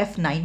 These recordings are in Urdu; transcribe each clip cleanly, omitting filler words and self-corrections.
F9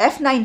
F9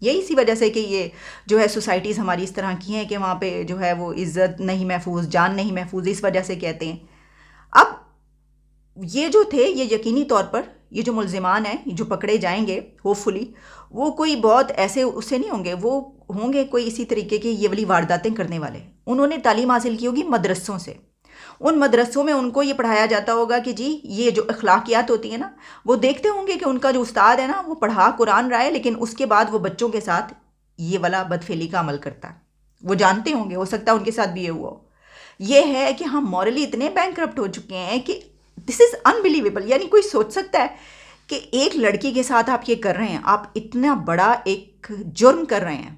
یہی اسی وجہ سے کہ یہ جو ہے سوسائٹیز ہماری اس طرح کی ہیں کہ وہاں پہ جو ہے وہ عزت نہیں محفوظ، جان نہیں محفوظ، اس وجہ سے کہتے ہیں. اب یہ جو تھے یہ یقینی طور پر یہ جو ملزمان ہیں جو پکڑے جائیں گے ہوپ فلی، وہ کوئی بہت ایسے اس سے نہیں ہوں گے، وہ ہوں گے کوئی اسی طریقے کے یہ والی وارداتیں کرنے والے. انہوں نے تعلیم حاصل کی ہوگی مدرسوں سے. ان مدرسوں میں ان کو یہ پڑھایا جاتا ہوگا کہ جی یہ جو اخلاقیات ہوتی ہیں نا، وہ دیکھتے ہوں گے کہ ان کا جو استاد ہے نا وہ پڑھا قرآن رہا ہے، لیکن اس کے بعد وہ بچوں کے ساتھ یہ والا بدفعلی کا عمل کرتا ہے. وہ جانتے ہوں گے، ہو سکتا ہے ان کے ساتھ بھی یہ ہوا ہو. یہ ہے کہ ہم مورلی اتنے بینکرپٹ ہو چکے ہیں کہ دس از انبلیویبل. یعنی کوئی سوچ سکتا ہے کہ ایک لڑکی کے ساتھ آپ یہ کر رہے ہیں، آپ اتنا بڑا ایک جرم کر رہے ہیں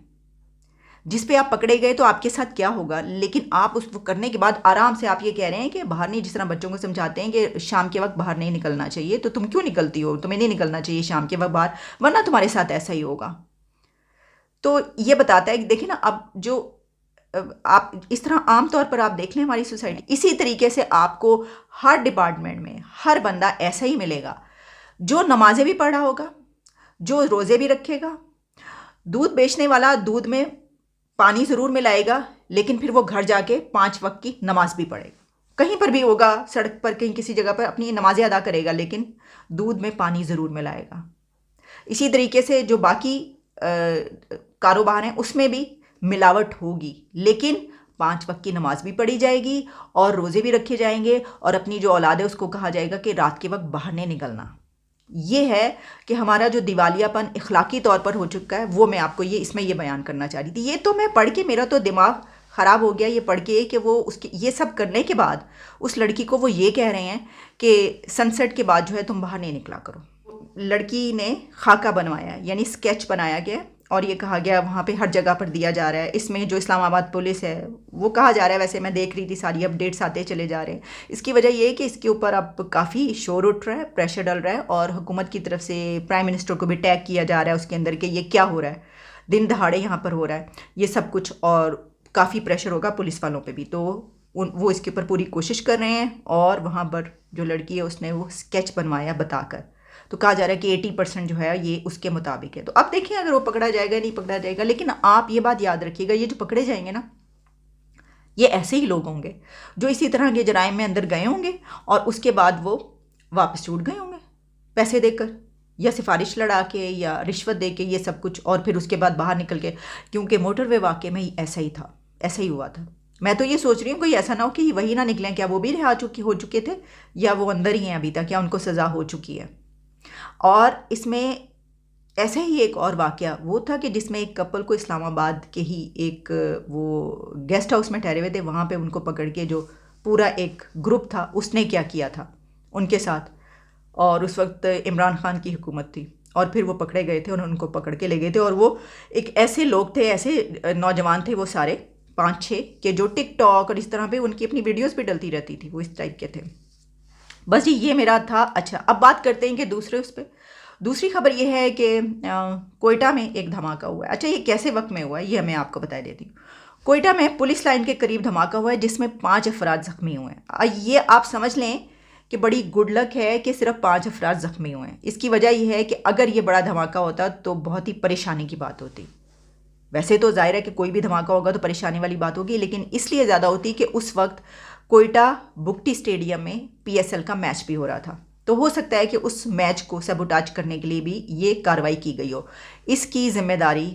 جس پہ آپ پکڑے گئے تو آپ کے ساتھ کیا ہوگا، لیکن آپ اس کو کرنے کے بعد آرام سے آپ یہ کہہ رہے ہیں کہ باہر نہیں، جس طرح بچوں کو سمجھاتے ہیں کہ شام کے وقت باہر نہیں نکلنا چاہیے، تو تم کیوں نکلتی ہو؟ تمہیں نہیں نکلنا چاہیے شام کے وقت باہر، ورنہ تمہارے ساتھ ایسا ہی ہوگا. تو یہ بتاتا ہے کہ دیکھیں نا، اب جو آپ اس طرح عام طور پر آپ دیکھ لیں ہماری سوسائٹی، اسی طریقے سے آپ کو ہر ڈپارٹمنٹ میں ہر بندہ ایسا ہی ملے گا جو نمازیں بھی پڑھ رہا ہوگا، جو روزے بھی رکھے گا. دودھ بیچنے والا دودھ میں پانی ضرور ملائے گا، لیکن پھر وہ گھر جا کے 5 وقت کی نماز بھی پڑھے گا. کہیں پر بھی ہوگا، سڑک پر کہیں کسی جگہ پر اپنی نمازیں ادا کرے گا، لیکن دودھ میں پانی ضرور ملائے گا. اسی طریقے سے جو باقی کاروبار ہیں اس میں بھی ملاوٹ ہوگی، لیکن 5 وقت کی نماز بھی پڑھی جائے گی اور روزے بھی رکھے جائیں گے، اور اپنی جو اولاد ہے اس کو کہا جائے گا کہ رات کے وقت باہر نہیں نکلنا. یہ ہے کہ ہمارا جو دیوالیہ پن اخلاقی طور پر ہو چکا ہے، وہ میں آپ کو اس میں یہ بیان کرنا چاہ رہی تھی. یہ تو میں پڑھ کے میرا تو دماغ خراب ہو گیا یہ پڑھ کے کہ وہ یہ سب کرنے کے بعد اس لڑکی کو وہ یہ کہہ رہے ہیں کہ سن سیٹ کے بعد جو ہے تم باہر نہیں نکلا کرو. لڑکی نے خاکہ بنوایا، یعنی اسکیچ بنایا گیا، اور یہ کہا گیا وہاں پہ ہر جگہ پر دیا جا رہا ہے. اس میں جو اسلام آباد پولیس ہے وہ کہا جا رہا ہے، ویسے میں دیکھ رہی تھی ساری اپڈیٹس آتے چلے جا رہے ہیں. اس کی وجہ یہ ہے کہ اس کے اوپر اب کافی شور اٹھ رہا ہے، پریشر ڈل رہا ہے، اور حکومت کی طرف سے پرائم منسٹر کو بھی ٹیگ کیا جا رہا ہے اس کے اندر کہ یہ کیا ہو رہا ہے، دن دہاڑے یہاں پر ہو رہا ہے یہ سب کچھ، اور کافی پریشر ہوگا پولیس والوں پہ بھی. تو وہ اس کے اوپر پوری کوشش کر رہے ہیں، اور وہاں پر جو لڑکی ہے اس نے وہ اسکیچ بنوایا بتا کر. تو کہا جا رہا ہے کہ 80% جو ہے یہ اس کے مطابق ہے. تو اب دیکھیں اگر وہ پکڑا جائے گا نہیں پکڑا جائے گا، لیکن آپ یہ بات یاد رکھیے گا، یہ جو پکڑے جائیں گے نا، یہ ایسے ہی لوگ ہوں گے جو اسی طرح کے جرائم میں اندر گئے ہوں گے، اور اس کے بعد وہ واپس چھوٹ گئے ہوں گے پیسے دے کر، یا سفارش لڑا کے، یا رشوت دے کے، یہ سب کچھ، اور پھر اس کے بعد باہر نکل کے. کیونکہ موٹر وے واقعے میں ایسا ہی تھا، ایسا ہی ہوا تھا. میں تو یہ سوچ رہی ہوں کوئی ایسا نہ ہو کہ وہی نہ نکلیں، کیا وہ بھی رہا ہو چکے تھے، یا وہ اندر ہی ہیں ابھی تک، یا ان کو سزا ہو چکی ہے. اور اس میں ایسا ہی ایک اور واقعہ وہ تھا کہ جس میں ایک کپل کو اسلام آباد کے ہی ایک وہ گیسٹ ہاؤس میں ٹھہرے ہوئے تھے، وہاں پہ ان کو پکڑ کے جو پورا ایک گروپ تھا اس نے کیا کیا تھا ان کے ساتھ. اور اس وقت عمران خان کی حکومت تھی، اور پھر وہ پکڑے گئے تھے، انہوں نے ان کو پکڑ کے لے گئے تھے. اور وہ ایک ایسے لوگ تھے، ایسے نوجوان تھے وہ سارے 5-6 کہ جو ٹک ٹاک اور اس طرح پہ ان کی اپنی ویڈیوز بھی ڈلتی رہتی تھی، وہ اس ٹائپ کے تھے. بس جی یہ میرا تھا. اچھا اب بات کرتے ہیں کہ دوسری خبر یہ ہے کہ کوئٹہ میں ایک دھماکہ ہوا ہے. اچھا یہ کیسے وقت میں ہوا ہے یہ میں آپ کو بتا دیتی ہوں. کوئٹہ میں پولیس لائن کے قریب دھماکہ ہوا ہے جس میں 5 افراد زخمی ہوئے ہیں. یہ آپ سمجھ لیں کہ بڑی گڈ لک ہے کہ صرف 5 افراد زخمی ہوئے ہیں. اس کی وجہ یہ ہے کہ اگر یہ بڑا دھماکہ ہوتا تو بہت ہی پریشانی کی بات ہوتی. ویسے تو ظاہر ہے کہ کوئی بھی دھماکہ ہوگا تو پریشانی والی بات ہوگی، لیکن اس لیے زیادہ ہوتی کہ اس وقت کوئٹہ بگٹی اسٹیڈیم میں PSL کا میچ بھی ہو رہا تھا. تو ہو سکتا ہے کہ اس میچ کو سیبوٹاج کرنے کے لیے بھی یہ کارروائی کی گئی ہو. اس کی ذمہ داری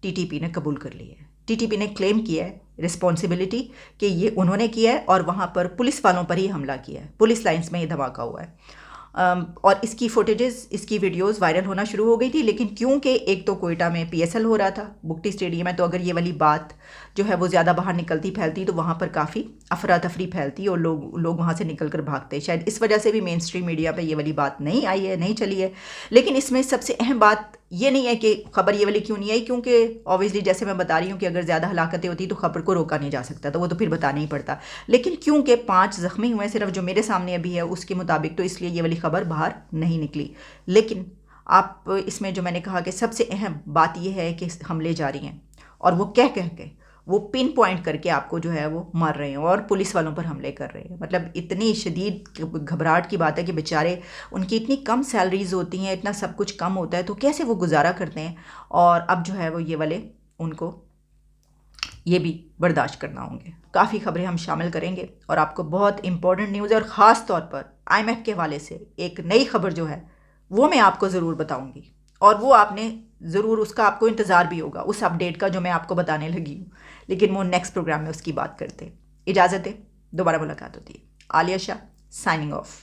TTP نے قبول کر لی ہے. TTP نے کلیم کیا ہے رسپانسبلٹی کہ یہ انہوں نے کیا ہے، اور وہاں پر پولیس والوں پر ہی حملہ کیا ہے. پولیس لائنز میں یہ دھماکہ ہوا ہے، اور اس کی فوٹیجز، اس کی ویڈیوز وائرل ہونا شروع ہو گئی تھی. لیکن کیونکہ ایک تو کوئٹہ میں PSL ہو رہا تھا، بگٹی اسٹیڈیم میں، تو اگر یہ والی بات جو ہے وہ زیادہ باہر نکلتی پھیلتی تو وہاں پر کافی افراتفری پھیلتی، اور لوگ وہاں سے نکل کر بھاگتے. شاید اس وجہ سے بھی مین اسٹریم میڈیا پہ یہ والی بات نہیں آئی ہے، نہیں چلی ہے. لیکن اس میں سب سے اہم بات یہ نہیں ہے کہ خبر یہ والی کیوں نہیں آئی، کیونکہ اوبویسلی جیسے میں بتا رہی ہوں کہ اگر زیادہ ہلاکتیں ہوتی تو خبر کو روکا نہیں جا سکتا، تو وہ تو پھر بتانا ہی پڑتا. لیکن کیونکہ 5 زخمی ہوئے صرف جو میرے سامنے ابھی ہے اس کے مطابق، تو اس لیے یہ والی خبر باہر نہیں نکلی. لیکن آپ اس میں جو میں نے کہا کہ سب سے اہم بات یہ ہے کہ حملے جاری ہیں، اور وہ کہہ کے وہ پن پوائنٹ کر کے آپ کو جو ہے وہ مار رہے ہیں اور پولیس والوں پر حملے کر رہے ہیں. مطلب اتنی شدید گھبراہٹ کی بات ہے کہ بیچارے ان کی اتنی کم سیلریز ہوتی ہیں, اتنا سب کچھ کم ہوتا ہے, تو کیسے وہ گزارا کرتے ہیں. اور اب جو ہے وہ یہ والے ان کو یہ بھی برداشت کرنا ہوں گے. کافی خبریں ہم شامل کریں گے اور آپ کو بہت امپورٹنٹ نیوز ہے, اور خاص طور پر IMF کے حوالے سے ایک نئی خبر جو ہے وہ میں آپ کو ضرور بتاؤں گی, اور وہ آپ نے ضرور اس کا آپ کو انتظار بھی ہوگا اس اپڈیٹ کا جو میں آپ کو بتانے لگی ہوں, لیکن وہ نیکسٹ پروگرام میں اس کی بات کرتے. اجازت ہے, دوبارہ ملاقات ہوتی ہے. عالیہ شاہ سائننگ آف.